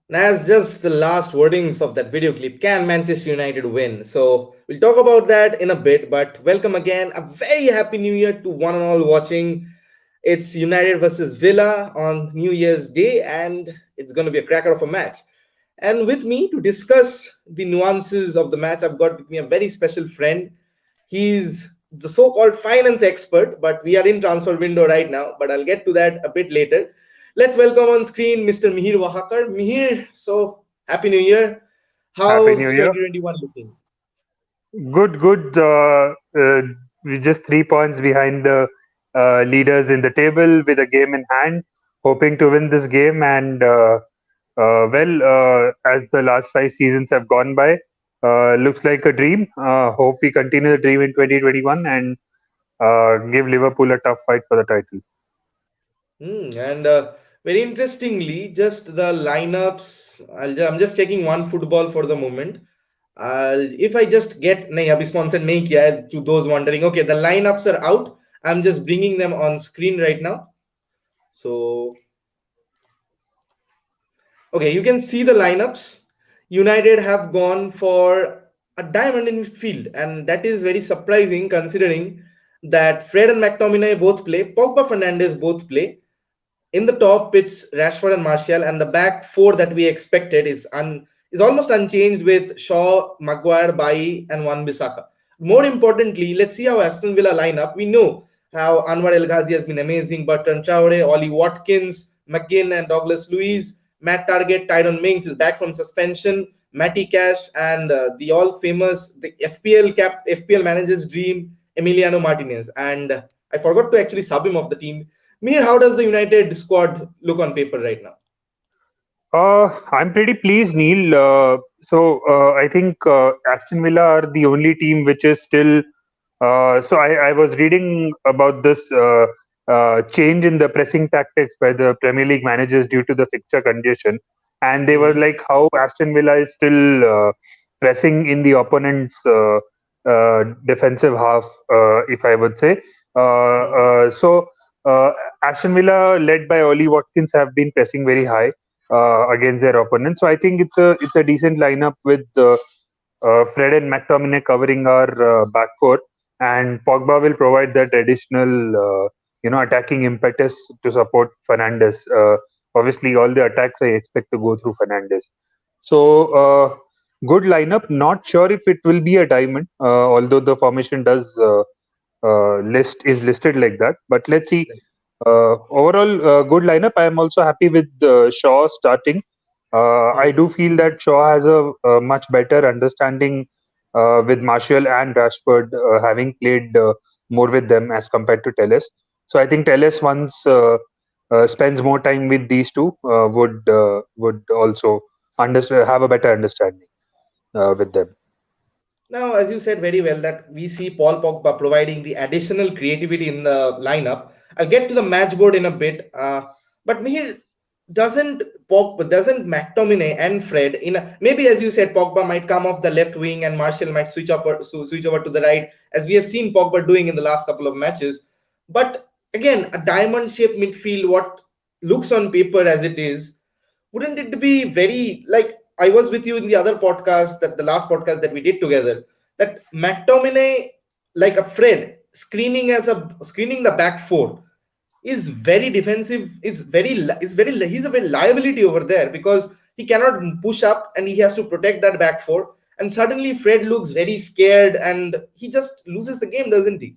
That's just the last wordings of that video clip. Can Manchester United win? So we'll talk about that in a bit, but welcome again. A very happy new year to one and all watching. It's United versus Villa on New Year's Day, and it's going to be a cracker of a match. And with me to discuss the nuances of the match, I've got with me a very special friend. He's the so-called finance expert, but we are in transfer window right now, but I'll get to that a bit later. Let's welcome on screen Mr. Mihir Wahakar. Mihir, so happy new year. Happy New How's Year. 2021 looking? Good, good. We're just 3 points behind the leaders in the table with a game in hand, hoping to win this game. And as the last 5 seasons have gone by, looks like a dream. Hope we continue the dream in 2021 and give Liverpool a tough fight for the title. And very interestingly, just the lineups. I'm just checking one football for the moment. If I just get nahi abhi sponsored nahi kiya hai, to those wondering, okay, the lineups are out. I'm just bringing them on screen right now. So okay, you can see the lineups. United have gone for a diamond in midfield, and that is very surprising considering that Fred and McTominay both play, Pogba Fernandes both play. In the top, it's Rashford and Martial, and the back four that we expected is almost unchanged with Shaw, Maguire, Bailly, and Wan-Bissaka. More importantly, let's see how Aston Villa line up. We know how Anwar El Ghazi has been amazing, but Traore, Ollie Watkins, McGinn, and Douglas Luiz, Matt Target, Tyrone Mings is back from suspension, Matty Cash, and the all famous the FPL manager's dream, Emiliano Martinez. And I forgot to actually sub him off the team. Mir, how does the United squad look on paper right now? I'm pretty pleased, Neil. I think Aston Villa are the only team which is still. I was reading about this change in the pressing tactics by the Premier League managers due to the fixture congestion, and they were Hmm. like how Aston Villa is still pressing in the opponent's defensive half, if I would say. Uh, Hmm. uh, so uh, Aston Villa, led by Ollie Watkins, have been pressing very high against their opponents. So I think it's a decent lineup with Fred and McTominay covering our back four, and Pogba will provide that additional attacking impetus to support Fernandes. Obviously, all the attacks I expect to go through Fernandes. So good lineup. Not sure if it will be a diamond, although the formation does listed like that. But let's see. Overall, good lineup. I am also happy with Shaw starting. I Hmm. do feel that Shaw has a much better understanding with Martial and Rashford having played more with them as compared to Telles. So I think Telles once spends more time with these two would also have a better understanding with them. Now, as you said very well, that we see Paul Pogba providing the additional creativity in the lineup. I'll get to the match board in a bit, but Mihir, doesn't McTominay and Fred maybe as you said Pogba might come off the left wing and Martial might switch over to the right as we have seen Pogba doing in the last couple of matches. But again, a diamond shaped midfield, what looks on paper as it is, wouldn't it be very like I was with you in the other podcast, that the last podcast that we did together, that McTominay, like a Fred, screening the back four is very defensive, he's a very liability over there because he cannot push up and he has to protect that back four. And suddenly Fred looks very scared and he just loses the game, doesn't he?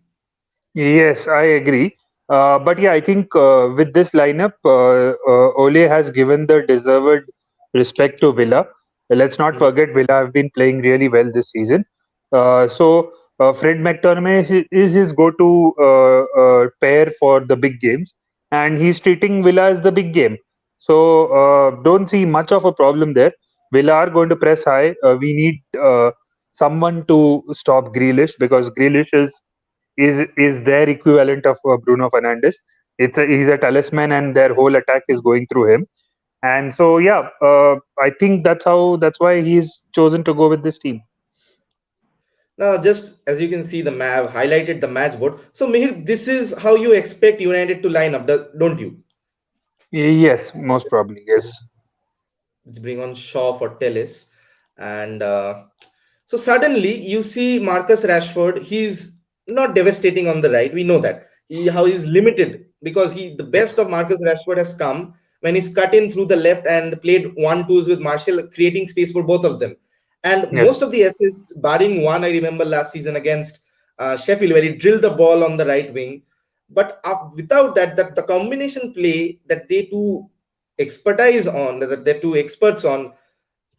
Yes, I agree. But yeah, I think with this lineup, Ole has given the deserved respect to Villa. Let's not Mhm. forget, Villa have been playing really well this season. Fred McTominay is his go-to pair for the big games, and he's treating Villa as the big game. So don't see much of a problem there. Villa are going to press high. We need someone to stop Grealish because Grealish is their equivalent of Bruno Fernandes. He's a talisman, and their whole attack is going through him. And so, yeah, I think that's why he's chosen to go with this team. Now, just as you can see, the map highlighted the match board. So, Mihir, this is how you expect United to line up, don't you? Yes, most probably. Yes. Bring on Shaw for Tellis, and so suddenly you see Marcus Rashford. He's not devastating on the right. We know that how he's limited because the best Yes. of Marcus Rashford has come when he's cut in through the left and played 1-2s with Martial, creating space for both of them. And most Yes. of the assists, barring one, I remember last season against Sheffield, where he drilled the ball on the right wing. But without that, the combination play that they two expertise on, that they're two experts on,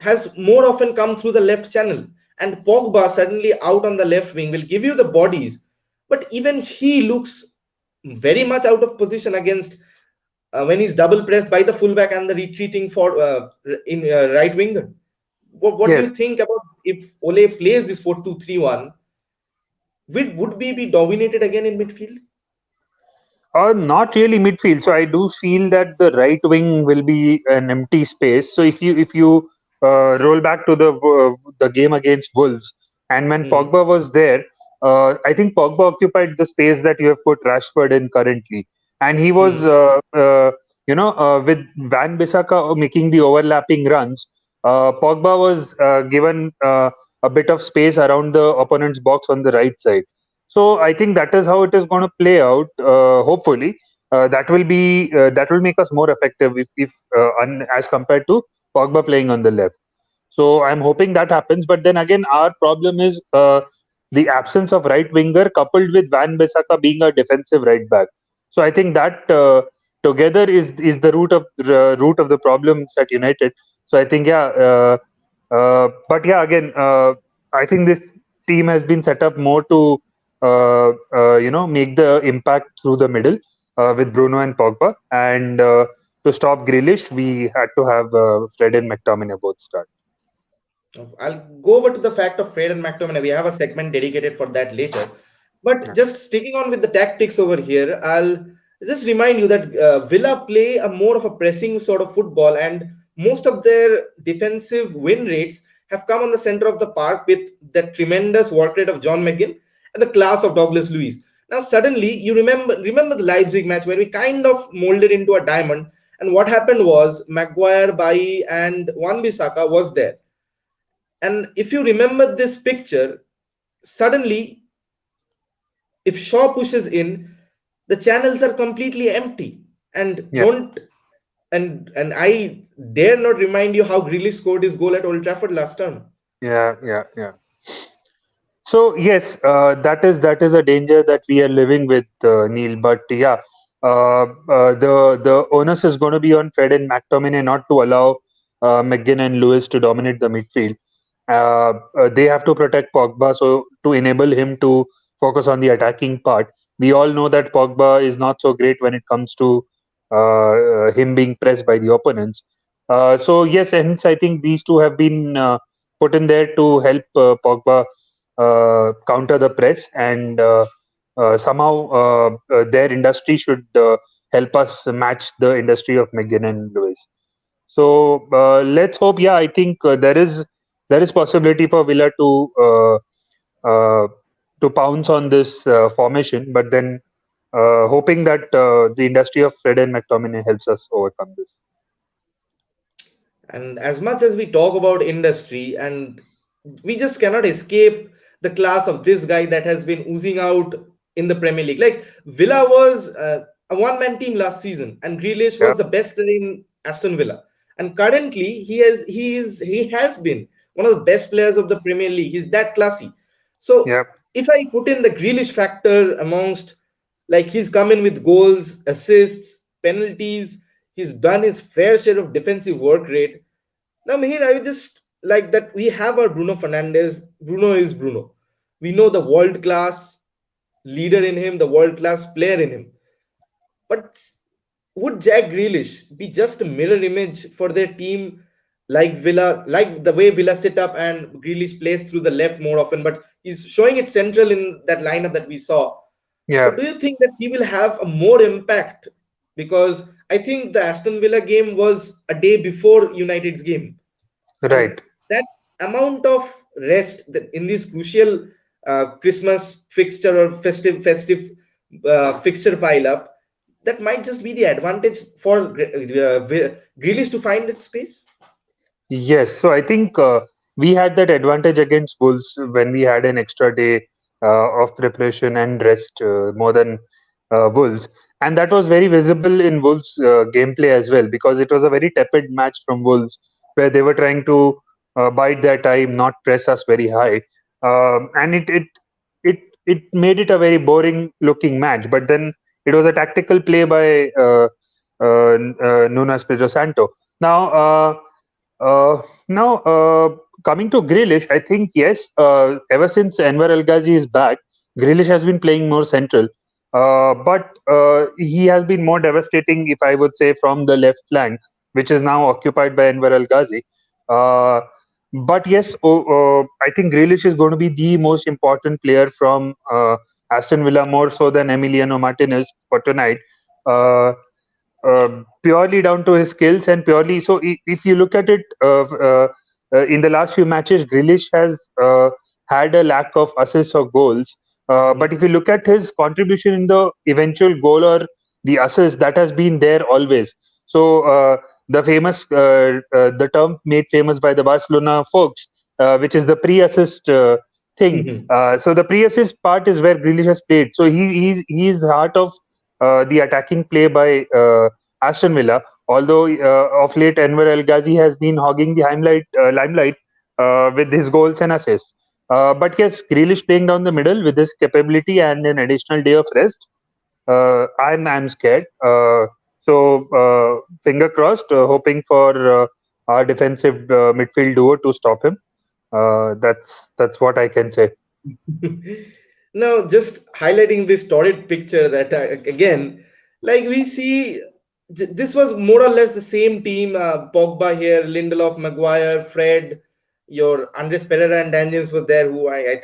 has more often come through the left channel. And Pogba suddenly out on the left wing will give you the bodies, but even he looks very much out of position against when he's double pressed by the fullback and the retreating for in right winger. What do you Yes. think about if Ole plays this 4-2-3-1? Would we be dominated again in midfield? Not really midfield. So I do feel that the right wing will be an empty space. So if you roll back to the game against Wolves, and when Hmm. Pogba was there, I think Pogba occupied the space that you have put Rashford in currently, and he was Hmm. with Van Bissaka making the overlapping runs. Pogba was given a bit of space around the opponent's box on the right side. So I think that is how it is going to play out. Hopefully, that will make us more effective if as compared to Pogba playing on the left. So I'm hoping that happens. But then again, our problem is the absence of right winger coupled with Van Bissaka being a defensive right back. So I think that together is the root of the problems at United. So I think yeah. But yeah, again, I think this team has been set up more to make the impact through the middle with Bruno and Pogba, and to stop Grealish, we had to have Fred and McTominay both start. I'll go over to the fact of Fred and McTominay. We have a segment dedicated for that later. But Yeah. just sticking on with the tactics over here, I'll just remind you that Villa play a more of a pressing sort of football, and most of their defensive win rates have come on the center of the park with the tremendous work rate of John McGinn and the class of Douglas Luiz. Now, suddenly, you remember the Leipzig match where we kind of molded into a diamond, and what happened was Maguire, Bailly, and Wan-Bissaka was there, and if you remember this picture, suddenly, if Shaw pushes in, the channels are completely empty. And Yeah, don't and I dare not remind you how Grealish scored his goal at Old Trafford last term. yeah. So yes, that is a danger that we are living with, Neil. But yeah, the onus is going to be on Fred and McTominay not to allow McGinn and Lewis to dominate the midfield. They have to protect Pogba, so to enable him to focus on the attacking part. We all know that Pogba is not so great when it comes to him being pressed by the opponents. So yes, hence I think these two have been put in there to help Pogba counter the press, and somehow their industry should help us match the industry of McGinn and Lewis. So let's hope. Yeah, I think there is possibility for Villa uh, to pounce on this formation, but then hoping that the industry of Fred and McTominay helps us overcome this. And as much as we talk about industry, and we just cannot escape the class of this guy that has been oozing out in the Premier League. Like Villa was a one-man team last season, and Grealish Yeah, was the best player in Aston Villa. And currently, he has been one of the best players of the Premier League. He's that classy. So yeah, if I put in the Grealish factor amongst, like, he's come in with goals, assists, penalties. He's done his fair share of defensive work rate. Now, Mihir, I would just like that we have our Bruno Fernandes. Bruno is Bruno. We know the world class leader in him, the world class player in him. But would Jack Grealish be just a mirror image for their team, like Villa, like the way Villa sit up and Grealish plays through the left more often, but he's showing it central in that lineup that we saw. yeah. But do you think that he will have a more impact? Because I think the Aston Villa game was a day before United's game, and Right. that amount of rest in this crucial Christmas fixture or festive fixture pile up, that might just be the advantage for Grealish to find that space. Yes, so I think we had that advantage against Wolves when we had an extra day of preparation and rest more than Wolves. And that was very visible in Wolves' gameplay as well, because it was a very tepid match from Wolves where they were trying to bide their time, not press us very high. And it it made it a very boring looking match. But then it was a tactical play by Nuno Espirito Santo. Now, now, coming to Grealish, I think yes. Ever since Enver El Ghazi is back, Grealish has been playing more central, but he has been more devastating, if I would say, from the left flank, which is now occupied by Enver El Ghazi. Uh, but yes, I think Grealish is going to be the most important player from Aston Villa, more so than Emiliano Martinez for tonight. Uh, Purely down to his skills and purely so if you look at it in the last few matches, Grealish has had a lack of assists or goals, but if you look at his contribution in the eventual goal or the assist, that has been there always. So the famous the term made famous by the Barcelona folks, which is the pre-assist thing. Mhm. So the pre-assist part is where Grealish has played, so he's the heart of the attacking play by Aston Villa. Although of late Enver El Ghazi has been hogging the limelight with his goals and assists. But yes, Grealish playing down the middle with his capability and an additional day of rest. I'm scared. Finger crossed, hoping for our defensive midfield duo to stop him. That's what I can say. Now, just highlighting this torrid picture that again, like we see, this was more or less the same team. Pogba here, Lindelof, Maguire, Fred, your Andres Pereira and Dan James were there, who I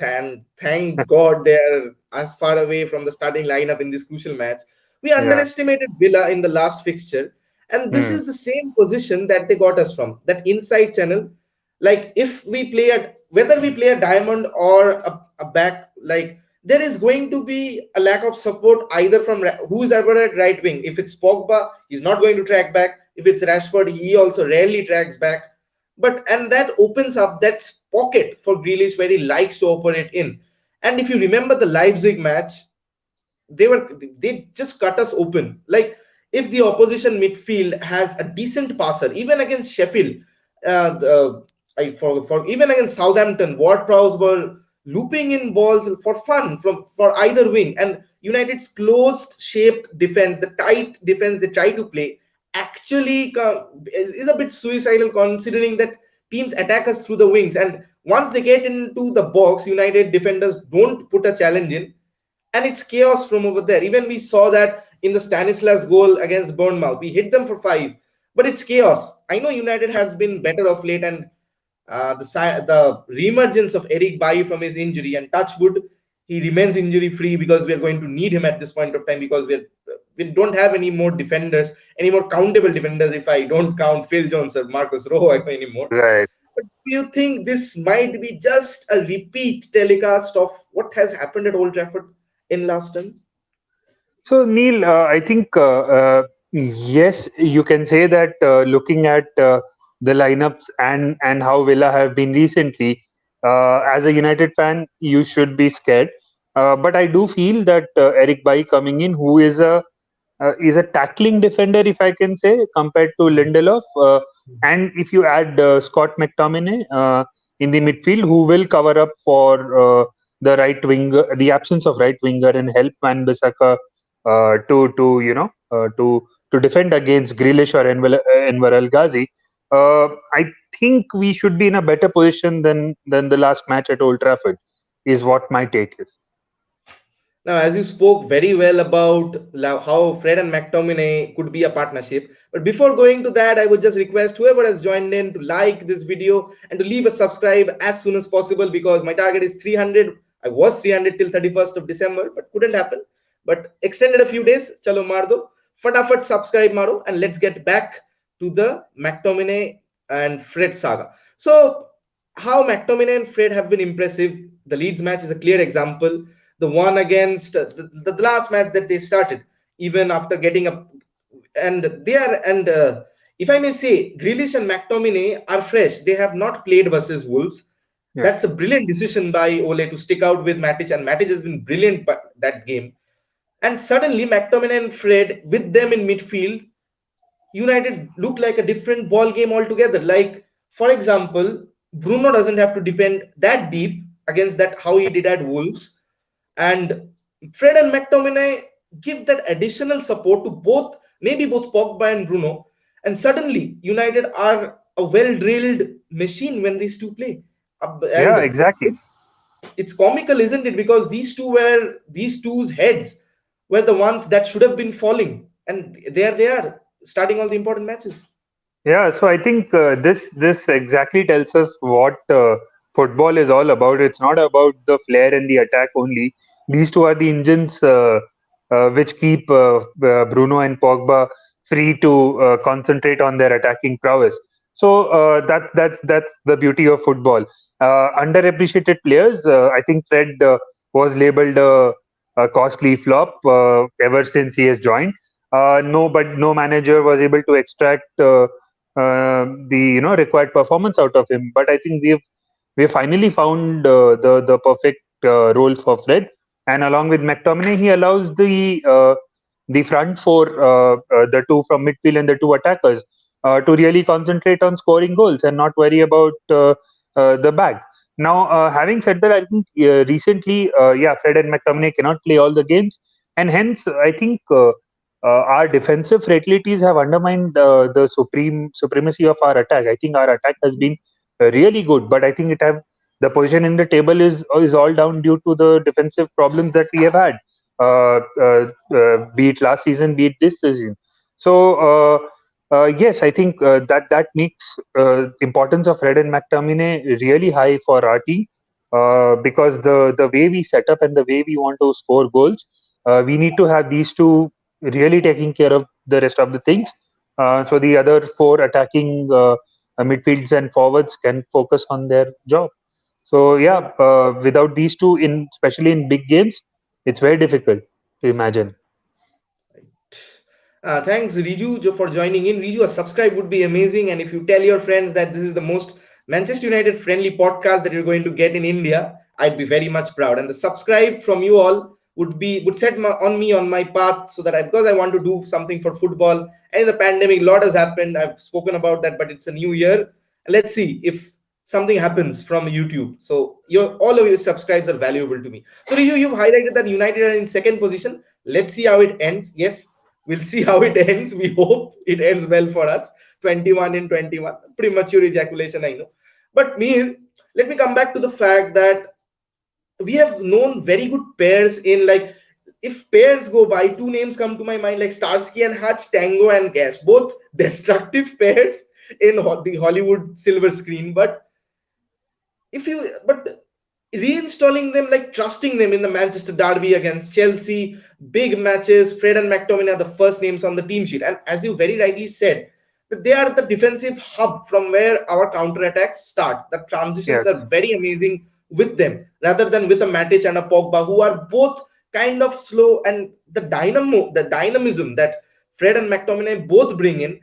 thank God they are as far away from the starting lineup in this crucial match. We Yeah. underestimated Villa in the last fixture, and this Hmm. is the same position that they got us from, that inside channel. Like if we play at whether we play a diamond or a back, like there is going to be a lack of support either from who's ever at right wing. If it's Pogba, he's not going to track back. If it's Rashford, he also rarely tracks back. But and that opens up that pocket for Grealish where he likes to operate in. And if you remember the Leipzig match, they just cut us open. Like if the opposition midfield has a decent passer, even against Sheffield, for even against Southampton, Ward-Prowse were looping in balls for fun from for either wing, and United's closed shaped defense, the tight defense they try to play, actually is a bit suicidal considering that teams attack us through the wings, and once they get into the box, United defenders don't put a challenge in, and it's chaos from over there. Even we saw that in the Stanislas goal against Bournemouth. We hit them for 5, but it's chaos. I know United has been better of late, and the reemergence of Eric Bailly from his injury, and touchwood, he remains injury free because we are going to need him at this point of time because we don't have any more defenders, any more countable defenders. If I don't count Phil Jones or Marcus Rojo anymore. Right. But do you think this might be just a repeat telecast of what has happened at Old Trafford in last time? So, Neil, I think yes, you can say that looking at the lineups and how Villa have been recently, as a United fan, you should be scared. But I do feel that Eric Bailly coming in, who is a tackling defender, if I can say, compared to Lindelof. And if you add Scott McTominay in the midfield, who will cover up for the right winger, the absence of right winger, and help Van Bissaka to to defend against Grealish or Enver El Ghazi. I think we should be in a better position than the last match at Old Trafford. Is what my take is. Now, as you spoke very well about how Fred and McTominay could be a partnership, but before going to that, I would just request whoever has joined in to like this video and to leave a subscribe as soon as possible because my target is 300. I was 300 till 31st of December, but couldn't happen. But extended a few days. Chalo mardo. Fatafat subscribe maro and let's get back to the McTominay and Fred saga. So, how McTominay and Fred have been impressive. The Leeds match is a clear example. The one against the last match that they started, even after getting up. And they are, and if I may say, Grealish and McTominay are fresh. They have not played versus Wolves. Yeah. That's a brilliant decision by Ole to stick out with Matic, and Matic has been brilliant that game. And suddenly, McTominay and Fred with them in midfield, United look like a different ball game altogether. Like, for example, Bruno doesn't have to depend that deep against that how he did at Wolves, and Fred and McTominay give that additional support to both, maybe both Pogba and Bruno, and suddenly United are a well-drilled machine when these two play. Yeah, And exactly. it's comical, isn't it? Because these two's heads were the ones that should have been falling, and there they are starting all the important matches. Yeah, so I think this exactly tells us what football is all about. It's not about the flair and the attack only. These two are the engines which keep Bruno and Pogba free to concentrate on their attacking prowess. So that's the beauty of football. Underappreciated players. I think Fred was labeled a costly flop ever since he has joined. But no manager was able to extract the required performance out of him. But I think we've finally found the perfect role for Fred, and along with McTominay, he allows the front four, the two from midfield and the two attackers, to really concentrate on scoring goals and not worry about the back. Now, having said that, I think recently, yeah, Fred and McTominay cannot play all the games, and hence I think. Our defensive fragilities have undermined the supremacy of our attack. I think our attack has been really good, but I think it have the position in the table is all down due to the defensive problems that we have had, be it last season, be it this season. So yes, I think that makes importance of Red and McTominay really high for our team, because the way we set up and the way we want to score goals, we need to have these two really taking care of the rest of the things. So the other four attacking midfields and forwards can focus on their job. So yeah, without these two, in especially in big games, it's very difficult to imagine. Thanks, Riju, for joining in. Riju, a subscribe would be amazing. And if you tell your friends that this is the most Manchester United friendly podcast that you're going to get in India, I'd be very much proud. And the subscribe from you all would set me on my path, so that because I want to do something for football. And in the pandemic, a lot has happened. I've spoken about that, but it's a new year. Let's see if something happens from YouTube. So all of your subscribes are valuable to me. So Riju, you've highlighted that United are in second position. Let's see how it ends. Yes, we'll see how it ends. We hope it ends well for us. 21 in 21. Premature ejaculation, I know. But me, let me come back to the fact that we have known very good pairs in, like, if pairs go by, two names come to my mind, like Starsky and Hutch, Tango and Gas, both destructive pairs in the Hollywood silver screen. But reinstalling them, like trusting them in the Manchester derby against Chelsea, big matches, Fred and McTominay are the first names on the team sheet. And as you very rightly said, that they are the defensive hub from where our counter attacks start. The transitions Yes, are very amazing with them, rather than with a Matic and a Pogba, who are both kind of slow. And the dynamism that Fred and McTominay both bring in,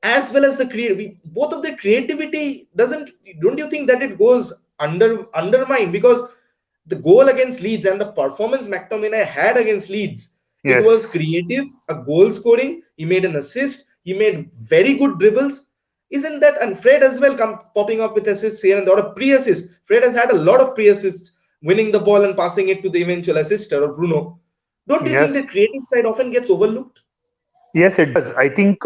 as well as the both of the creativity doesn't, don't you think that it goes undermined? Because the goal against Leeds and the performance McTominay had against Leeds, it was yes, creative, a goal scoring, he made an assist, he made very good dribbles. Isn't that? And Fred as well popping up with assists here and there, or pre-assists. Fred has had a lot of pre-assists, winning the ball and passing it to the eventual assister, or Bruno. Don't you think yes. the creative side often gets overlooked? Yes, it does. I think,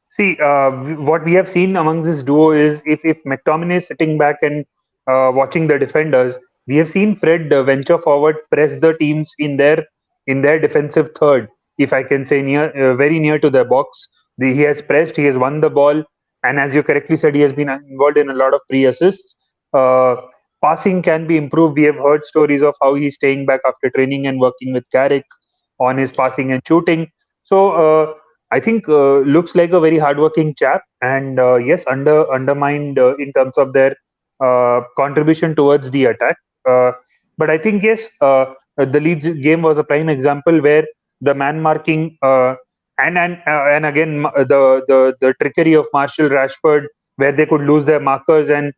see, what we have seen amongst this duo is if McTominay is sitting back and watching the defenders, we have seen Fred venture forward, press the teams in their defensive third, if I can say very near to their box. He has pressed, he has won the ball, and as you correctly said, he has been involved in a lot of pre-assists. Uh, Passing can be improved. We have heard stories of how he's staying back after training and working with Carrick on his passing and shooting. So. I think looks like a very hardworking chap, and yes, undermined in terms of their contribution towards the attack. Uh, but I think yes, the Leeds game was a prime example where the man marking, and again the trickery of Marshall Rashford, where they could lose their markers and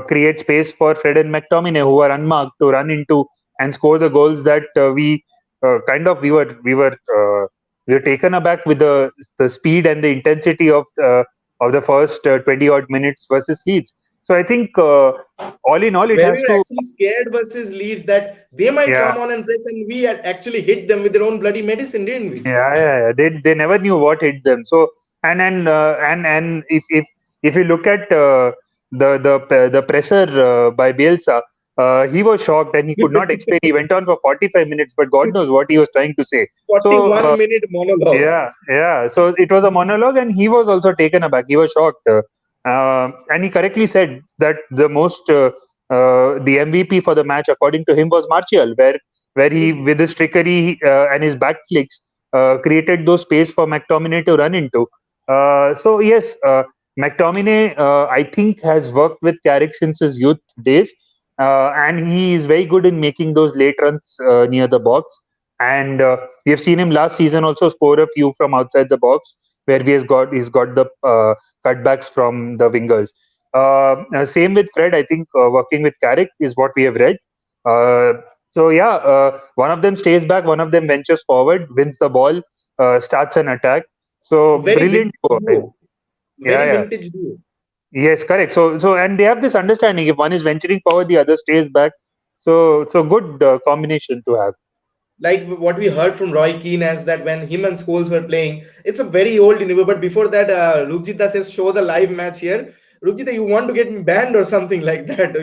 create space for Fred and McTominay, who are unmarked, to run into and score the goals that we kind of we were taken aback with the speed and the intensity of the first 20 odd minutes versus Leeds. So I think all in all, it Where we has were to. actually scared versus Leeds that they might Yeah, come on and press, and we had actually hit them with their own bloody medicine, didn't we? yeah. They never knew what hit them. So and if you look at the presser by Bielsa, he was shocked and he could not explain. He went on for 45 minutes, but God knows what he was trying to say. So 41-minute monologue. yeah. So it was a monologue, and he was also taken aback. He was shocked, and he correctly said that the MVP for the match, according to him, was Martial, where he, Absolutely. with his trickery and his back flicks, created those space for McTominay to run into. So yes, McTominay, I think, has worked with Carrick since his youth days, and he is very good in making those late runs near the box. And we have seen him last season also score a few from outside the box, where he's got the cutbacks from the wingers. Same with Fred. I think working with Carrick is what we have read. Uh, so yeah, one of them stays back, one of them ventures forward, wins the ball, starts an attack. A So very brilliant vintage duo. duo. Yeah, Very yeah. vintage duo. Yes, correct. So and they have this understanding. If one is venturing forward, the other stays back. So good combination to have. Like what we heard from Roy Keane as that when him and Scholes were playing, it's a very old interview. But before that, Rupjita says, "Show the live match here." Rupjita, you want to get me banned or something like that?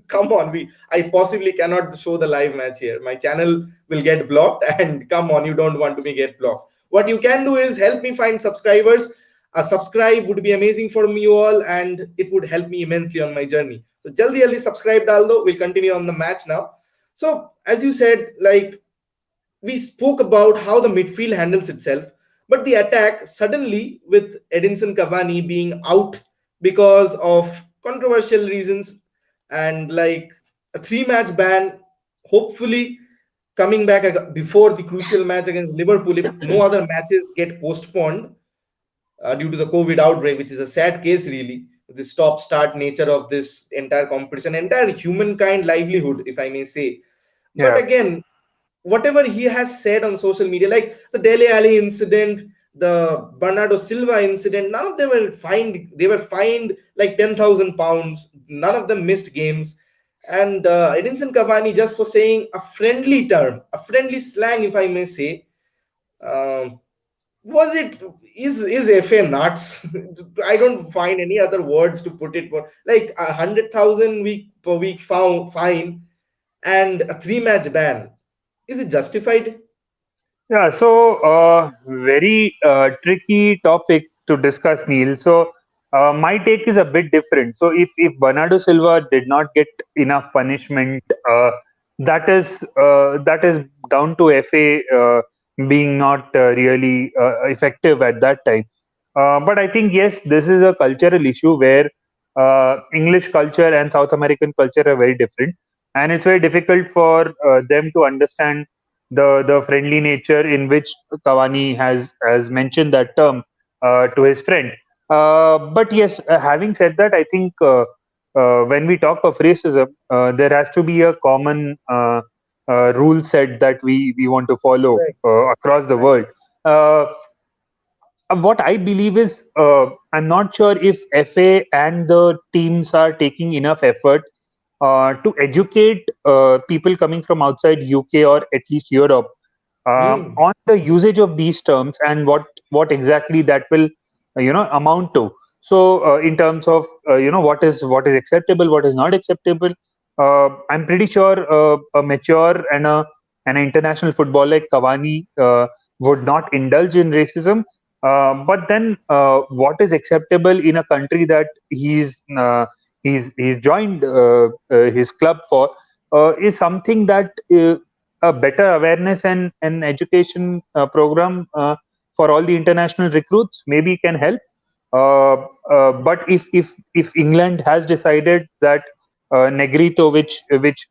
Come on, I possibly cannot show the live match here. My channel will get blocked, and come on, you don't want to be get blocked. What you can do is help me find subscribers. A subscribe would be amazing for me all, and it would help me immensely on my journey. So jaldi subscribe daldo. We'll continue on the match now. So, as you said, like we spoke about how the midfield handles itself, but the attack suddenly, with Edinson Cavani being out because of controversial reasons, and like a three-match ban, hopefully coming back before the crucial match against Liverpool if no other matches get postponed due to the COVID outbreak, which is a sad case, really. The stop start nature of this entire competition, entire humankind livelihood, if I may say. But Yeah. again, whatever he has said on social media, like the Dele Alli incident, the Bernardo Silva incident, none of them were fined. They were fined like £10,000. None of them missed games. And Edinson Cavani, just for saying a friendly term, a friendly slang, if I may say, um, was it is FA nuts? I don't find any other words to put it for. Like 100,000 week per week fine and a three-match ban. Is it justified? Yeah, so very tricky topic to discuss, Neil. So my take is a bit different. So if Bernardo Silva did not get enough punishment, that is down to FA being not really effective at that time. But I think yes, this is a cultural issue where English culture and South American culture are very different, and it's very difficult for them to understand the friendly nature in which Cavani has mentioned that term to his friend. But yes, having said that, I think when we talk of racism, there has to be a common rule set that we want to follow Right. across the Right. world. What I believe is, I'm not sure if FA and the teams are taking enough effort to educate people coming from outside UK or at least Europe Hmm. on the usage of these terms and what exactly that will amount to. So in terms of what is acceptable, what is not acceptable, I'm pretty sure a mature and a an international footballer like Cavani would not indulge in racism. But then, what is acceptable in a country that he's joined his club for is something that a better awareness and an education program for all the international recruits maybe can help. But if England has decided that Negrito, which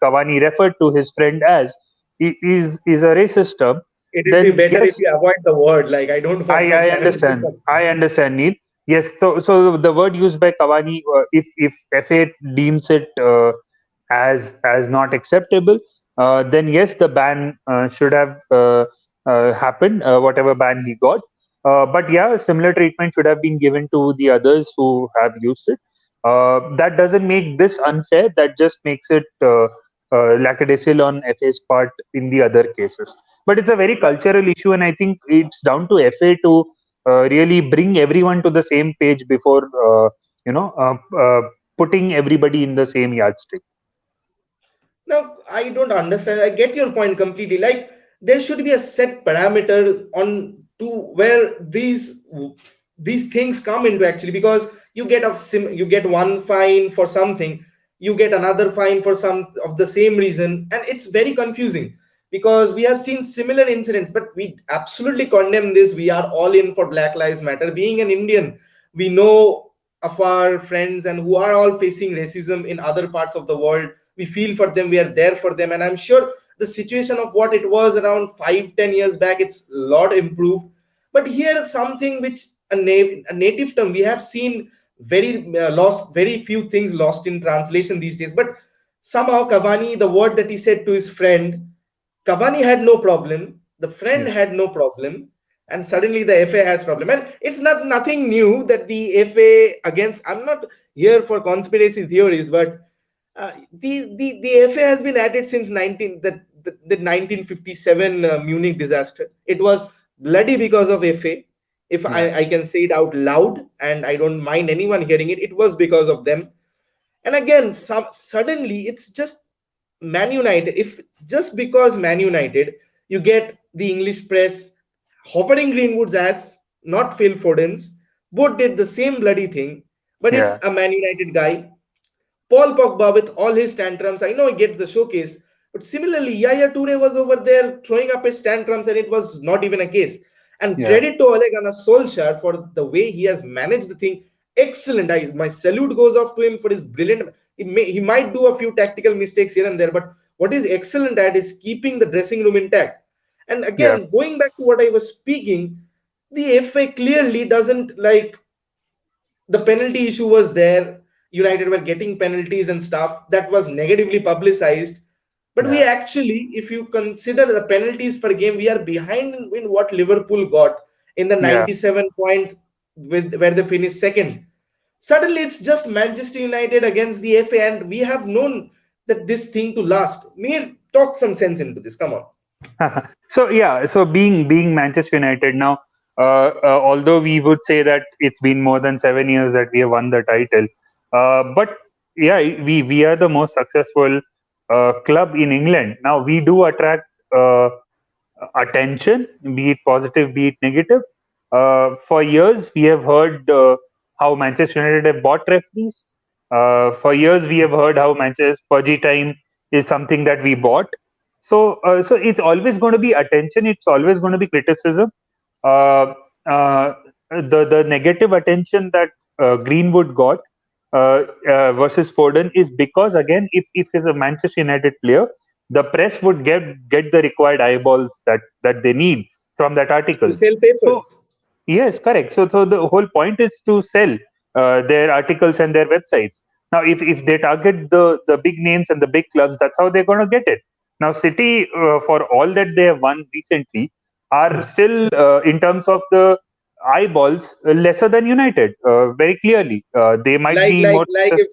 Cavani referred to his friend as, is a racist term, It will be then better if yes, you avoid the word. Like, I don't want my I channel to be understand. suspended. I understand, Neil. Yes, so the word used by Cavani, if FA deems it as not acceptable, then yes, the ban should have happened, whatever ban he got. But yeah, similar treatment should have been given to the others who have used it. That doesn't make this unfair. That just makes it lackadaisical on FA's part in the other cases. But it's a very But cultural issue, and I think it's down to FA to really bring everyone to the same page before you know uh, uh, putting everybody in the same yardstick. now I don't understand. I get your point completely. Like, there should be a set parameter on to where these things come into, actually, because you get one fine for something, you get another fine for some of the same reason, and it's very confusing because we have seen similar incidents. But we absolutely condemn this. We are all in for Black Lives Matter. Being an Indian, we know of our friends and who are all facing racism in other parts of the world. We feel for them, we are there for them, and I'm sure the situation of what it was around 5-10 years back, it's a lot improved. But here, something which a native term, we have seen very few things lost in translation these days. But somehow Cavani, the word that he said to his friend, Cavani had no problem, the friend Yeah, had no problem, and suddenly the FA has problem. And it's not nothing new that the FA against. I'm not here for conspiracy theories, but the FA has been at it since the 1957 Munich disaster. It was bloody because of FA. If yeah, I can say it out loud, and I don't mind anyone hearing it, it was because of them. And again, suddenly it's just Man United. If just because Man United, you get the English press hovering Greenwood's ass, not Phil Foden's. Both did the same bloody thing, but it's yeah, a Man United guy. Paul Pogba, with all his tantrums, I know he gets the showcase, but similarly, Yaya Toure was over there throwing up his tantrums, and it was not even a case. And yeah, credit to Ole Gunnar Solskjaer for the way he has managed the thing. Excellent. My salute goes off to him for his brilliant. He might do a few tactical mistakes here and there, but what is excellent at is keeping the dressing room intact. And yeah, again, going back to what I was speaking, the FA clearly doesn't like the penalty issue was there. United were getting penalties and stuff that was negatively publicized. But we yeah, actually, if you consider the penalties per game, we are behind in what Liverpool got in the yeah. 97 point with where they finished second. Suddenly, it's just Manchester United against the FA, and we have known that this thing to last. Mir, talk some sense into this. Come on. So yeah, so being Manchester United now, although we would say that it's been more than 7 years that we have won the title, but yeah, we are the most successful club in England. Now we do attract uh, attention, be it positive, be it negative. For years, we have heard how Manchester United have bought referees. For years, we have heard how Manchester Pudgy time is something that we bought. So it's always going to be attention. It's always going to be criticism. Uh, the negative attention that Greenwood got versus Foden is because again, if he's a Manchester United player, the press would get the required eyeballs that they need from that To articles. sell So papers. yes, correct. So the whole point is to sell their articles and their websites. Now, if they target the big names and the big clubs, that's how they're going to get it. Now, City, for all that they have won recently, are still in terms of the eyeballs lesser than United. Very clearly, they might like be like more like successful. if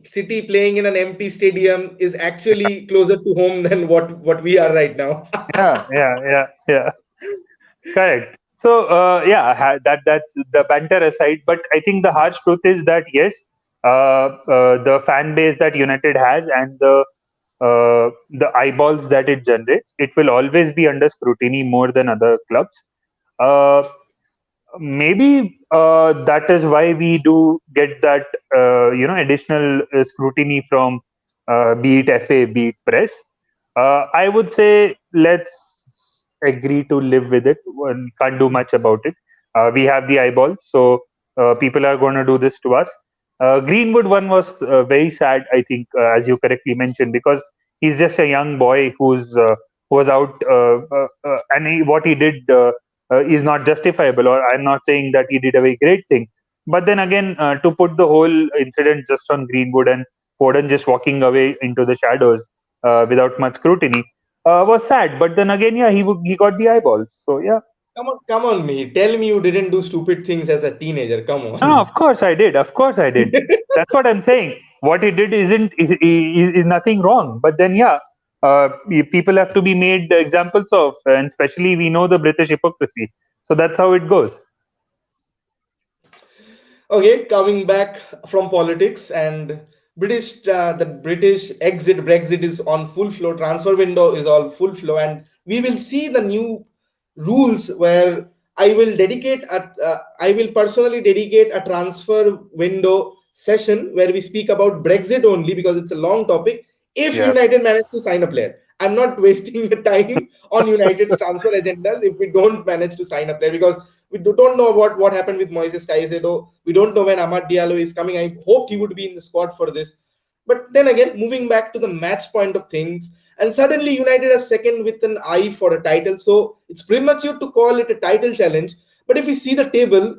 city playing in an empty stadium is actually closer to home than what we are right now. Yeah, yeah, yeah, yeah. Correct. So that's the banter aside, but I think the harsh truth is that yes, the fan base that United has and the eyeballs that it generates, it will always be under scrutiny more than other clubs. Uh, Maybe that is why we do get that additional scrutiny from be it FA, be it press. I would say let's agree to live with it. One can't do much about it. We have the eyeballs, so people are going to do this to us. Greenwood one was very sad, I think, as you correctly mentioned, because he's just a young boy who's was out, and what he did is not justifiable. Or I'm not saying that he did a very great thing, but then again, to put the whole incident just on Greenwood and Foden just walking away into the shadows without much scrutiny was sad. But then again, yeah, he got the eyeballs. So yeah. Come on, me. Tell me you didn't do stupid things as a teenager. Come No, on. of course I did. Of course I did. That's what I'm saying. What he did is nothing wrong. But then, yeah, people have to be made examples of, and especially we know the British hypocrisy. So that's how it goes. Okay, coming back from politics and the British exit Brexit is on full flow. Transfer window is all full flow, and we will see the new rules where I will personally dedicate a transfer window session where we speak about Brexit only because it's a long topic. If Yeah, United manage to sign a player, I'm not wasting the time on United's transfer agendas if we don't manage to sign a player because don't know what happened with Moises Caicedo. We don't know when Amad Diallo is coming. I hoped he would be in the squad for this. But then again, moving back to the match point of things, and suddenly United are second with an eye for a title. So it's premature to call it a title challenge. But if we see the table,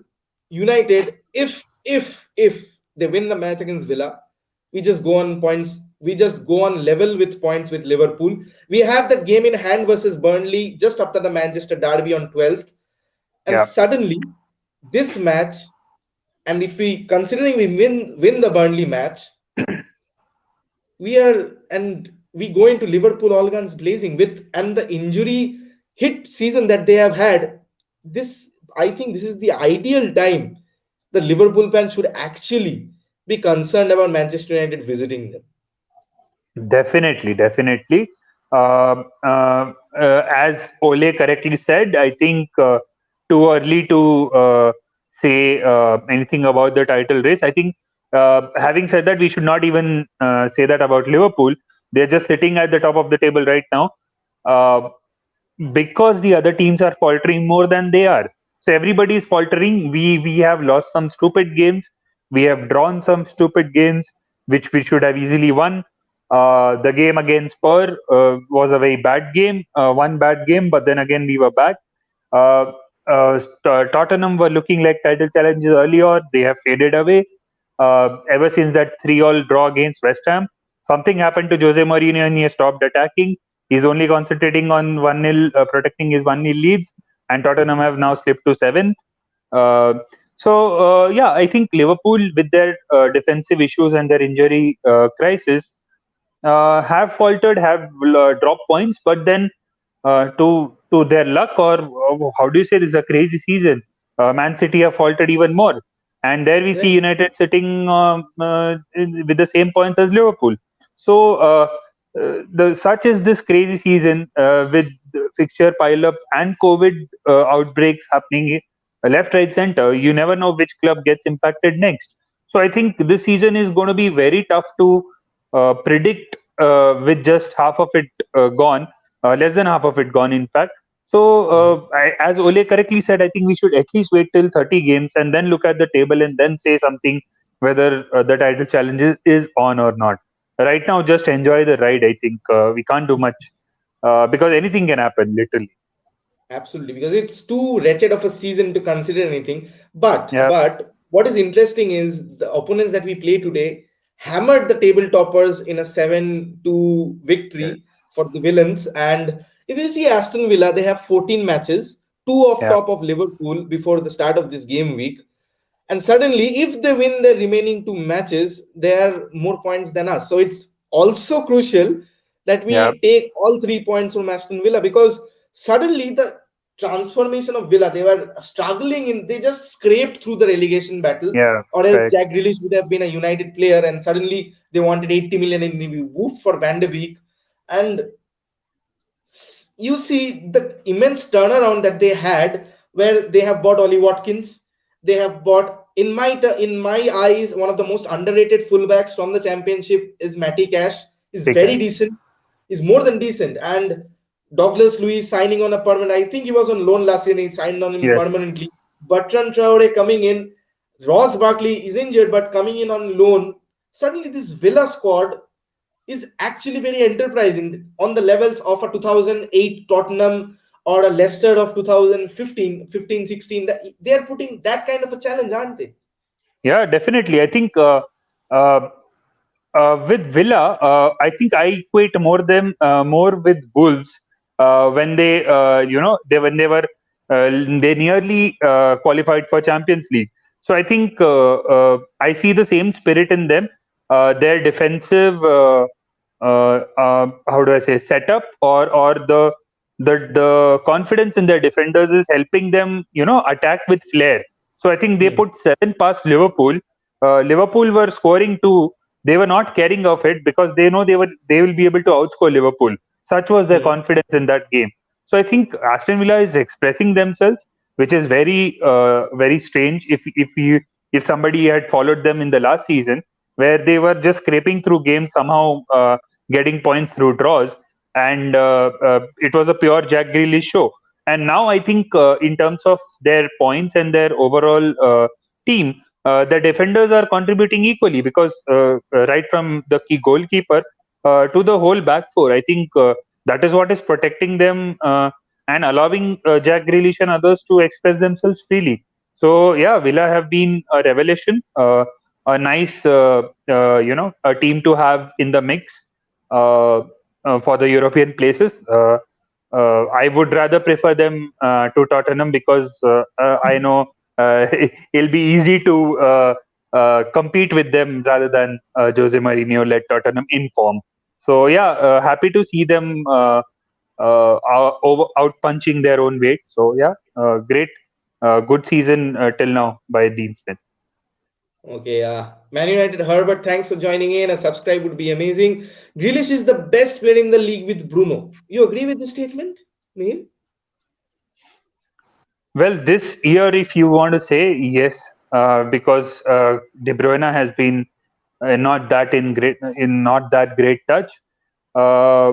United, if they win the match against Villa, we just go on points. We just go on level with points with Liverpool. We have that game in hand versus Burnley just after the Manchester Derby on 12th, and yeah, suddenly this match, and if we considering we win the Burnley match, we go into Liverpool all guns blazing with and the injury hit season that they have had. This I think this is the ideal time the Liverpool fans should actually be concerned about Manchester United visiting them. definitely, definitely. As Ole correctly said, I think too early to say anything about the title race. I think, having said that, we should not even say that about Liverpool. They're just sitting at the top of the table right now. Uh, because the other teams are faltering more than they are. So everybody is faltering. We have lost some stupid games. We have drawn some stupid games which we should have easily won. The game against Spur was a very bad game, one bad game, but then again we were back. Uh, Tottenham were looking like title challenges earlier. They have faded away. Ever since that 3-all draw against West Ham, something happened to Jose Mourinho and he has stopped attacking. He's only concentrating on 1-0, protecting his 1-0 leads, and Tottenham have now slipped to 7th. Uh, yeah, I think Liverpool, with their defensive issues and their injury crisis, have faltered, have dropped points, but then to their luck, or how do you say, this is a crazy season. Man City have faltered even more, and there we see Right. United sitting with the same points as Liverpool. So the such is this crazy season with fixture pile up and COVID outbreaks happening left, right, center. You never know which club gets impacted next. So I think this season is going to be very tough to predict with just half of it gone, less than half of it gone, in fact. So, as Ole correctly said, I think we should at least wait till 30 games and then look at the table and then say something whether the title challenge is on or not. Right now, just enjoy the ride. I think we can't do much because anything can happen, literally. Absolutely, because it's too wretched of a season to consider anything. Yeah. But what is interesting is the opponents that we play today hammered the table toppers in a 7-2 victory Yes. for the villains. And if you see Aston Villa, they have 14 matches, two off Yeah. top of Liverpool before the start of this game week. And suddenly, if they win their remaining two matches, they are more points than us. So it's also crucial that Yeah. we take all 3 points from Aston Villa because suddenly the transformation of Villa, they were struggling in, they just scraped through the relegation battle, Yeah. or else Correct. Jack Grealish would have been a United player, and suddenly they wanted 80 million in woof for Van de Beek. And you see the immense turnaround that they had where they have bought Ollie Watkins. They have bought, in my eyes, one of the most underrated fullbacks from the championship is Matty Cash. He's Take very care. decent. He's more than decent. And Douglas Luiz signing on a permanent. I think he was on loan last year and he signed on him Yes. permanently. Bertrand Traore coming in. Ross Barkley is injured but coming in on loan. Suddenly this Villa squad, is actually very enterprising on the levels of a 2008 Tottenham or a Leicester of 2015, 15, 16. That they are putting that kind of a challenge, aren't they? Yeah, definitely. I think uh, with Villa, I think I equate more with Wolves when they were they nearly qualified for Champions League. So I think I see the same spirit in them. Their defensive, how do I say, setup, or the confidence in their defenders is helping them, attack with flair. So I think they Hmm. put seven past Liverpool. Liverpool were scoring two. They were not caring of it because they know they will be able to outscore Liverpool. Such was their Hmm. confidence in that game. So I think Aston Villa is expressing themselves, which is very strange. If somebody had followed them in the last season, where they were just scraping through games, somehow getting points through draws, and it was a pure Jack Grealish show. And now I think in terms of their points and their overall team, the defenders are contributing equally because right from the key goalkeeper to the whole back four, I think that is what is protecting them and allowing Jack Grealish and others to express themselves freely. So yeah, Villa have been a revelation, a nice a team to have in the mix uh, for the European places. I would rather prefer them to Tottenham because I know it'll be easy to compete with them rather than Jose Mourinho led Tottenham in form. So yeah, happy to see them out punching their own weight. So yeah, great, good season till now by Dean Smith. Okay, Man United Herbert, thanks for joining in. A subscribe would be amazing. Grealish is the best player in the league with Bruno. You agree with this statement, Neil? Well, this year, if you want to say yes, because De Bruyne has been not that great touch. Uh,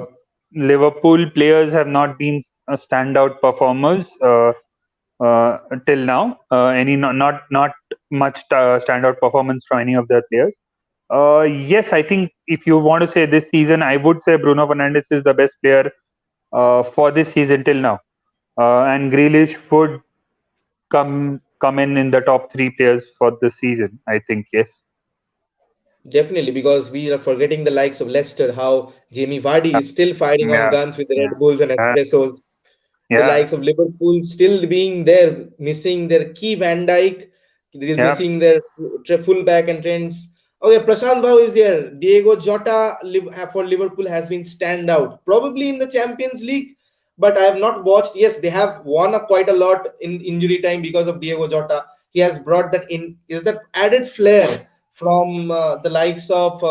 Liverpool players have not been standout performers till now. Any not much standout performance from any of their players. Yes, I think if you want to say this season, I would say Bruno Fernandes is the best player for this season till now, and Grealish would come in the top three players for the season. I think yes. Definitely, because we are forgetting the likes of Leicester, how Jamie Vardy Uh, is still firing on yeah, guns with the yeah, Red Bulls and uh, Espressos. The yeah, likes of Liverpool still being there, missing their key Van Dijk, they're yeah, missing their fullback and trends. Okay, Prashant Bhau is here. Diego Jota for Liverpool has been standout, probably in the Champions League, but I have not watched. Yes, they have won quite a lot in injury time because of Diego Jota. He has brought that in, is that added flair from the likes of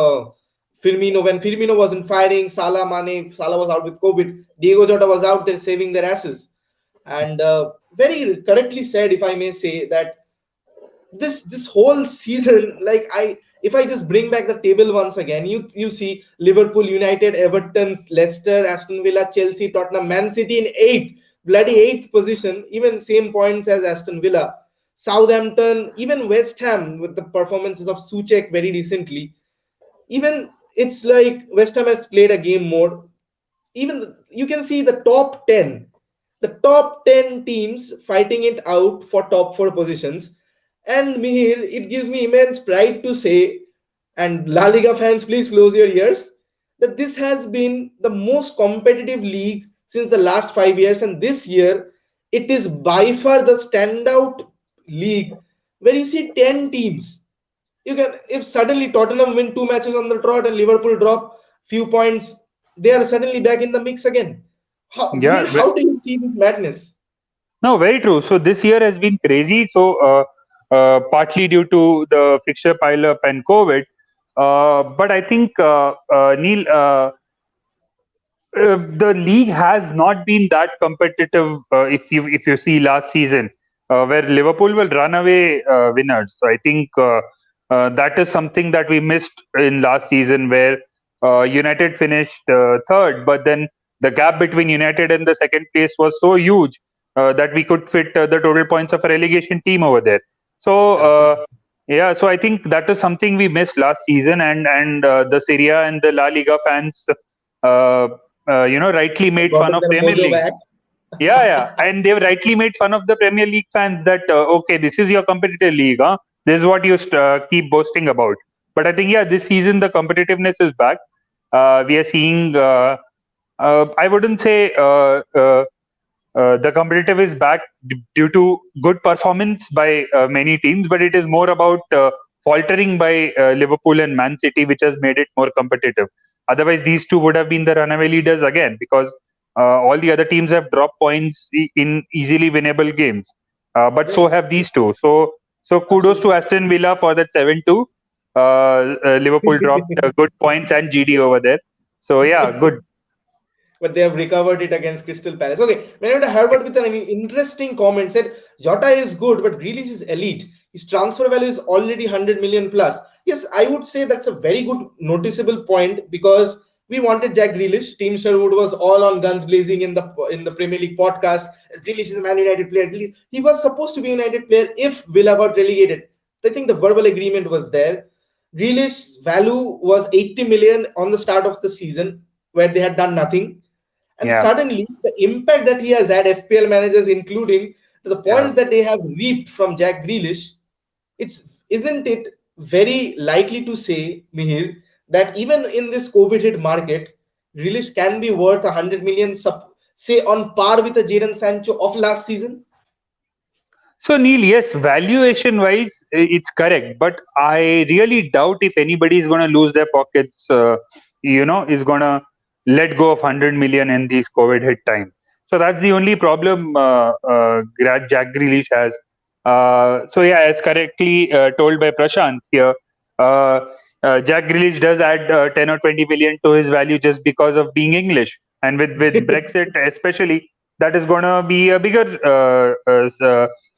Firmino. When Firmino wasn't firing, Salah was out with COVID. Diego Jota was out there saving their asses. And very correctly said, if I may say, that this whole season, like if I just bring back the table once again, you see Liverpool, United, Everton, Leicester, Aston Villa, Chelsea, Tottenham, Man City in eighth position, even same points as Aston Villa. Southampton, even West Ham with the performances of Suchek very recently. Even it's like West Ham has played a game more. Even you can see the top 10 teams fighting it out for top four positions. And Mihir, it gives me immense pride to say, and La Liga fans, please close your ears, that this has been the most competitive league since the last 5 years. And this year, it is by far the standout league where you see 10 teams. You can, if suddenly Tottenham win two matches on the trot and Liverpool drop few points, they are suddenly back in the mix again. Mir, yeah. how do you see this madness? No, very true. So this year has been crazy. So partly due to the fixture pile up and COVID, but I think Neil. The league has not been that competitive. If you see last season, where Liverpool will run away winners. So I think that is something that we missed in last season, where United finished third, but then the gap between United and the second place was so huge that we could fit the total points of a relegation team over there. So Absolutely. Yeah, so I think that is something we missed last season, and the Serie A and the La Liga fans, uh, rightly made fun Gotten of their Premier mojo League. back. Yeah, and they've rightly made fun of the Premier League fans that okay, this is your competitive league, huh? This is what you keep boasting about. But I think yeah, this season the competitiveness is back. We are seeing. I wouldn't say the competitive is back due to good performance by many teams, but it is more about faltering by Liverpool and Man City, which has made it more competitive. Otherwise, these two would have been the runaway leaders again because all the other teams have dropped points in easily winnable games. But so Right. have these two. So kudos to Absolutely. Aston Villa for that 7-2. Liverpool dropped good points and GD over there. So yeah, good. But they have recovered it against Crystal Palace. Okay, Miranda Herbert with an interesting comment said Jota is good, but Grealish is elite. His transfer value is already 100 million plus. Yes, I would say that's a very good noticeable point because we wanted Jack Grealish. Team Sherwood was all on guns blazing in the Premier League podcast. As Grealish is a Man United player. Grealish, he was supposed to be a United player if Villa got relegated. I think the verbal agreement was there. Grealish's value was 80 million on the start of the season, where they had done nothing, and Yeah, suddenly the impact that he has had, FPL managers including, to the yeah. points that they have reaped from Jack Grealish, isn't it very likely to say, Mihir, that even in this COVID hit market, Grealish can be worth 100 million, say on par with a Jadon Sancho of last season? So Neil, yes, valuation wise, it's correct, but I really doubt if anybody is going to lose their pockets. Is going to let go of 100 million in these COVID hit time. So that's the only problem Jack Grealish has. So yeah, as correctly told by Prashant here, uh, Jack Grealish does add 10 or 20 million to his value just because of being English, and with Brexit especially, that is going to be a bigger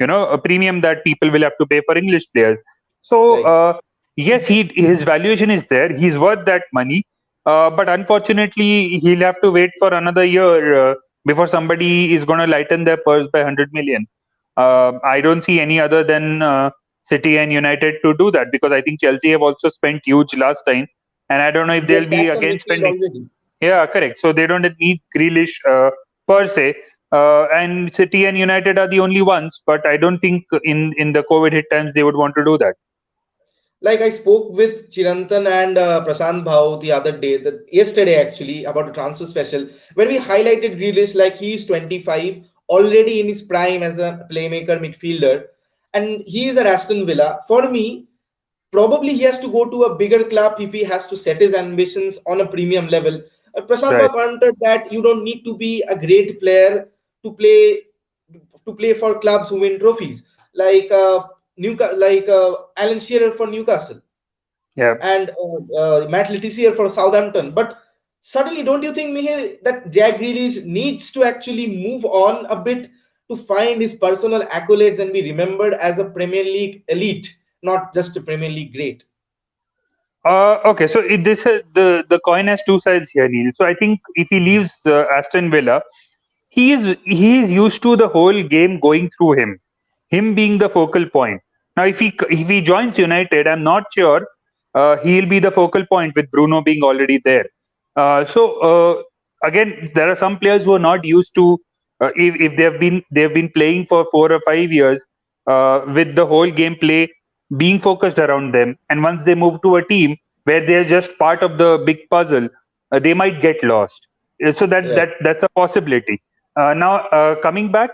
a premium that people will have to pay for English players. So Right. yes, he his valuation is there. He's worth that money, but unfortunately, he'll have to wait for another year before somebody is going to lighten their purse by 100 million. I don't see any other than City and United to do that because I think Chelsea have also spent huge last time, and I don't know if They're they'll be stacked on again midfield spending. already. Yeah, correct. So they don't need Grealish per se. And City and United are the only ones, but I don't think in the COVID hit times they would want to do that. Like I spoke with Chirantan and Prashant Bhau the other day, yesterday actually, about a transfer special, where we highlighted Grealish like he is 25, already in his prime as a playmaker midfielder, and he is at Aston Villa. For me, probably he has to go to a bigger club if he has to set his ambitions on a premium level. Prashant Bhau Right. countered that you don't need to be a great player to play for clubs who win trophies, like Alan Shearer for Newcastle Yeah. and Matt Letizia for Southampton. But suddenly, don't you think, Mihir, that Jack Grealish needs to actually move on a bit to find his personal accolades and be remembered as a Premier League elite, not just a Premier League great? Okay. So this is the coin has two sides here, Neil. So I think if he leaves Aston Villa, he is used to the whole game going through him being the focal point. Now, if he joins United, I'm not sure he'll be the focal point with Bruno being already there. So again, there are some players who are not used to if they've been playing for 4 or 5 years with the whole gameplay being focused around them, and once they move to a team where they're just part of the big puzzle, they might get lost. So Right. that's a possibility. Now, coming back,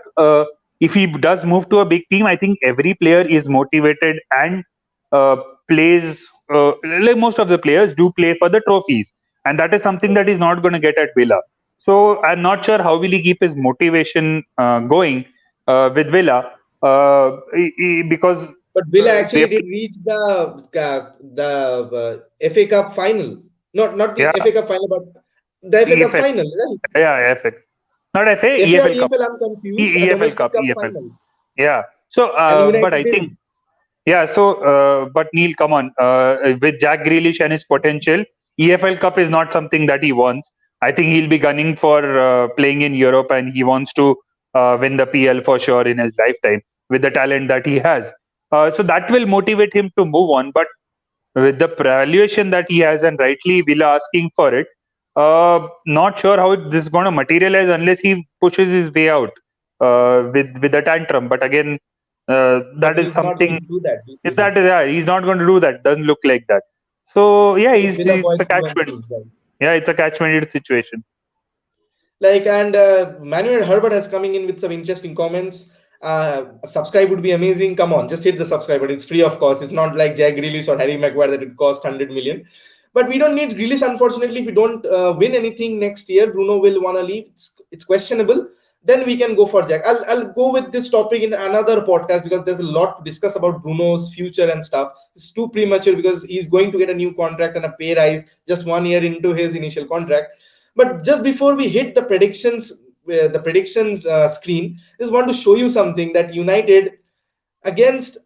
if he does move to a big team, I think every player is motivated and uh, plays. Like most of the players do play for the trophies, and that is something that he's not going to get at Villa. So I'm not sure how will he keep his motivation going with Villa because But Villa they actually did reach the FA Cup final. Not the yeah FA Cup final, but the FA Cup EFL final, right? yeah EFL not FA FA or EFL Cup EFL, I'm confused. A EFL domestic Cup cup EFL final. yeah. So And but United I think didn't. yeah, so, but Neil, come on. With Jack Grealish and his potential, EFL Cup is not something that he wants. I think he'll be gunning for playing in Europe and he wants to win the PL for sure in his lifetime with the talent that he has. So that will motivate him to move on. But with the valuation that he has, and rightly Villa asking for it, not sure how this is going to materialize unless he pushes his way out with a tantrum. But again, But that is he's not going something. to do that, Is is he? that yeah, he's not going to do that. Doesn't look like that. So yeah, Because Villa it's boys a catch through and 20. through, right? Yeah, it's a catch 22 situation. Like, and Manuel Herbert has coming in with some interesting comments. Subscribe would be amazing. Come on, just hit the subscribe button. It's free, of course. It's not like Jack Grealish or Harry Maguire that it cost 100 million. But we don't need Grealish, unfortunately. If we don't win anything next year, Bruno will want to leave. It's questionable. Then we can go for Jack. I'll go with this topic in another podcast because there's a lot to discuss about Bruno's future and stuff. It's too premature because he's going to get a new contract and a pay rise just 1 year into his initial contract. But just before we hit the predictions screen, I just want to show you something that United against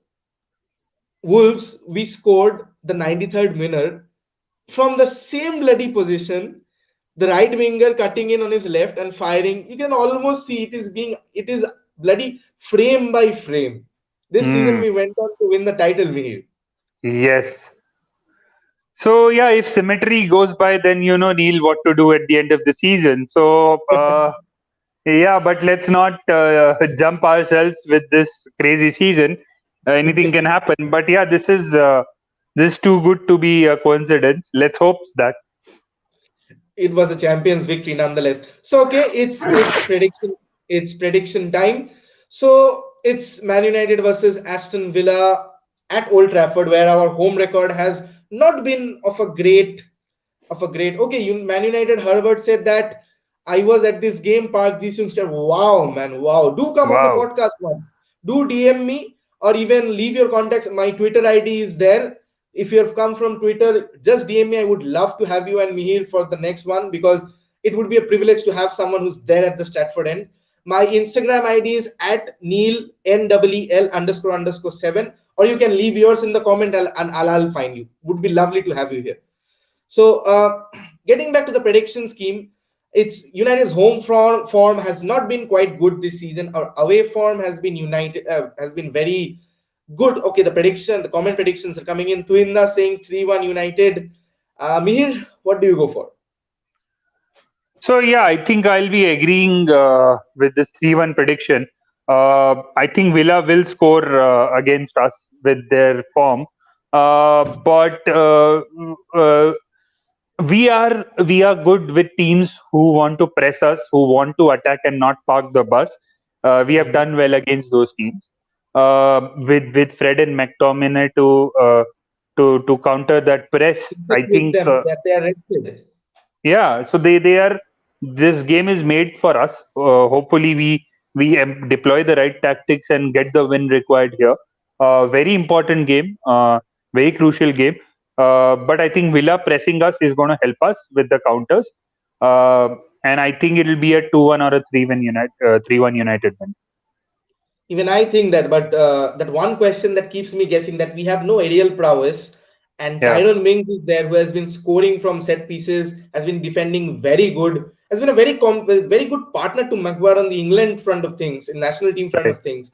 Wolves, we scored the 93rd minute from the same bloody position. The right winger cutting in on his left and firing. You can almost see it is bloody frame by frame. This season Hmm. we went on to win the title, Mihir. Yes. So yeah, if symmetry goes by, then you know Neil what to do at the end of the season. So yeah, but let's not jump ourselves with this crazy season. Anything can happen. But yeah, this is too good to be a coincidence. Let's hope that. It was a champions victory nonetheless. So okay, it's prediction time. So it's Man United versus Aston Villa at Old Trafford, where our home record has not been of a great. Okay, Man United. Herbert said that I was at this game. Park Ji Sung said, "Wow, man, wow! Do come on the Wow. podcast once. Do DM me or even leave your contacts. My Twitter ID is there. If you have come from Twitter, just DM me. I would love to have you and Mihir for the next one because it would be a privilege to have someone who's there at the Stratford end. My Instagram ID is at Neil NEEL __ 7, or you can leave yours in the comment and I'll find you. Would be lovely to have you here. So, getting back to the prediction scheme, it's United's home form has not been quite good this season. Our away form has been very good. Okay, the comment predictions are coming in. Tuinda saying 3-1 United. Mihir, what do you go for? So yeah, I think I'll be agreeing with this 3-1 prediction. I think Villa will score against us with their form, but we are good with teams who want to press us, who want to attack and not park the bus. We have Mhm. done well against those teams. With Fred and McTominay to counter that press, Fix it I with think. them that they are rested. Yeah, so they are. This game is made for us. Hopefully, we deploy the right tactics and get the win required here. Very important game, very crucial game. But I think Villa pressing us is going to help us with the counters, uh, and I think it'll be a 2-1 or a 3-1 United win. Even I think that, but that one question that keeps me guessing that we have no aerial prowess, and Yeah, Tyrone Mings is there who has been scoring from set pieces, has been defending very good, has been a very good partner to Maguire on the England front of things, in national team front right, of things.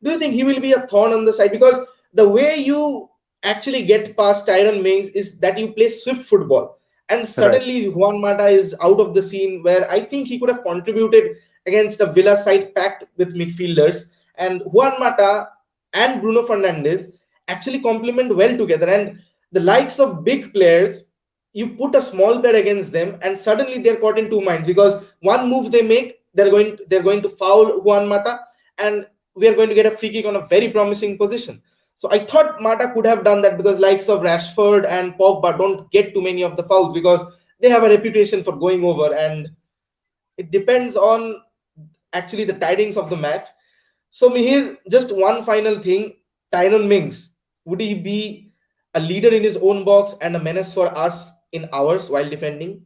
Do you think he will be a thorn on the side? Because the way you actually get past Tyrone Mings is that you play swift football, and right. suddenly Juan Mata is out of the scene where I think he could have contributed against a Villa side packed with midfielders, and Juan Mata and Bruno Fernandes actually complement well together. And the likes of big players, you put a small player against them, and suddenly they're caught in two minds because one move they make, they're going to foul Juan Mata, and we are going to get a free kick on a very promising position. So I thought Mata could have done that because likes of Rashford and Pogba don't get too many of the fouls because they have a reputation for going over, and it depends on actually the tidings of the match. So Mihir, just one final thing. Tyrone Mings, would he be a leader in his own box and a menace for us in ours while defending?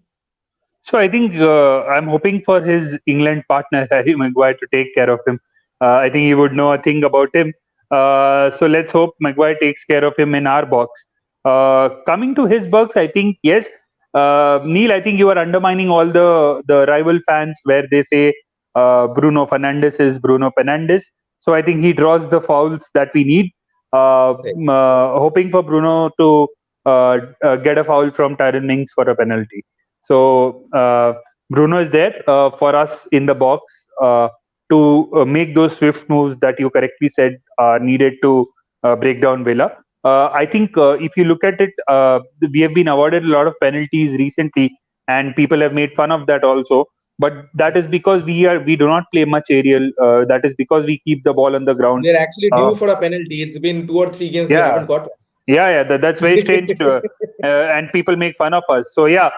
So I think I'm hoping for his England partner Harry Maguire to take care of him. I think he would know a thing about him. So let's hope Maguire takes care of him in our box. Coming to his box, I think yes, Neil. I think you are undermining all the rival fans where they say Bruno Fernandes is Bruno Fernandes. So I think he draws the fouls that we need. Right. hoping for Bruno to get a foul from Tyron Mings for a penalty. So Bruno is there for us in the box to make those swift moves that you correctly said are needed to break down Villa. I think if you look at it, we have been awarded a lot of penalties recently, and people have made fun of that also. But that is because we do not play much aerial. That is because we keep the ball on the ground. We're actually Uh, due for a penalty. It's been 2 or 3 games we yeah, haven't got yeah. That's very strange, and people make fun of us. So yeah,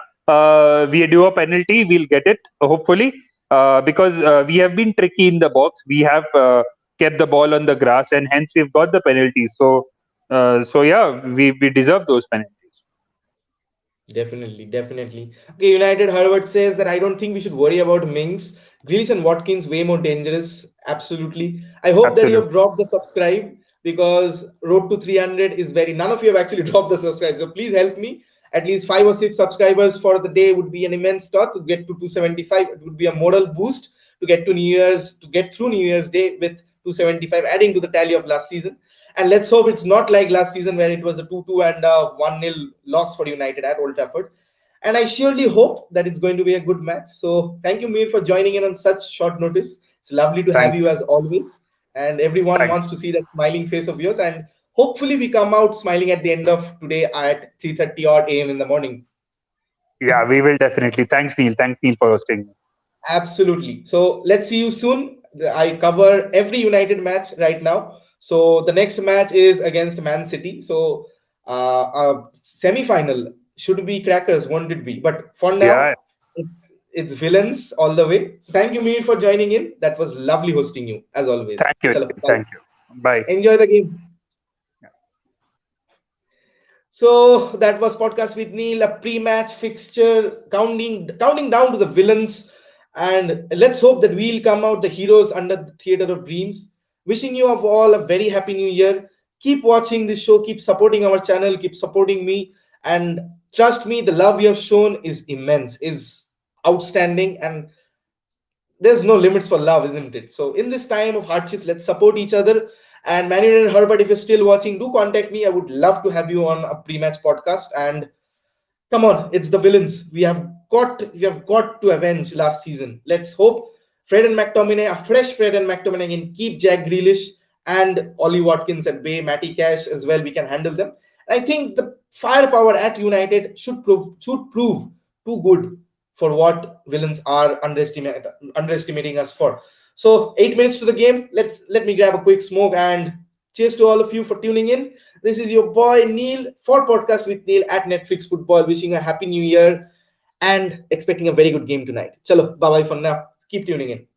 we do a penalty. We'll get it hopefully because we have been tricky in the box. We have kept the ball on the grass, and hence we've got the penalties. So yeah, we deserve those penalties. Definitely, definitely. Okay, United Herbert says that I don't think we should worry about Mings. Grealish and Watkins way more dangerous. Absolutely. I hope that you have Absolutely. dropped the subscribe because road to 300 is very. None of you have actually dropped the subscribe. So please help me. At least 5 or 6 subscribers for the day would be an immense start to get to 275. It would be a moral boost to get to New Year's to get through New Year's Day with 275, adding to the tally of last season. And let's hope it's not like last season where it was a 2-2 and a 1-0 loss for United at Old Trafford. And I surely hope that it's going to be a good match. So thank you, Mir, for joining in on such short notice. It's lovely to have Thank you as always. And everyone thank wants to see that smiling face of yours. And hopefully we come out smiling at the end of today at 3:30 odd AM in the morning. Yeah, we will definitely. Thanks Neil for hosting me. Absolutely. So let's see you soon. I cover every United match right now. So the next match is against Man City. So semi-final should be crackers, won't it be? But for Yeah, now, it's villains all the way. So thank you, Mir, for joining in. That was lovely hosting you as always. thank you, Chalo, Neil. bye. Thank you. Bye. Enjoy the game. So that was podcast with Neil, a pre-match fixture, counting down to the villains, and let's hope that we'll come out the heroes under the theater of dreams. Wishing you of all a very happy new year. Keep watching this show, keep supporting our channel, keep supporting me, and trust me, the love you have shown is immense, is outstanding, and there's no limits for love, isn't it? So in this time of hardships, let's support each other. And Manuel and Herbert, if you're still watching, do contact me. I would love to have you on a pre-match podcast. And come on, it's the villains. We have got to avenge last season. Let's hope Fred and McTominay, a fresh Fred and McTominay, can keep Jack Grealish and Ollie Watkins at bay, Matty Cash as well. We can handle them. And I think the firepower at United should prove too good for what villains are underestimating us for. So 8 minutes to the game. Let me grab a quick smoke and cheers to all of you for tuning in. This is your boy Neil for Podcast with Neil at Netflix Football. Wishing a happy new year and expecting a very good game tonight. Chalo, bye bye for now. Keep tuning in.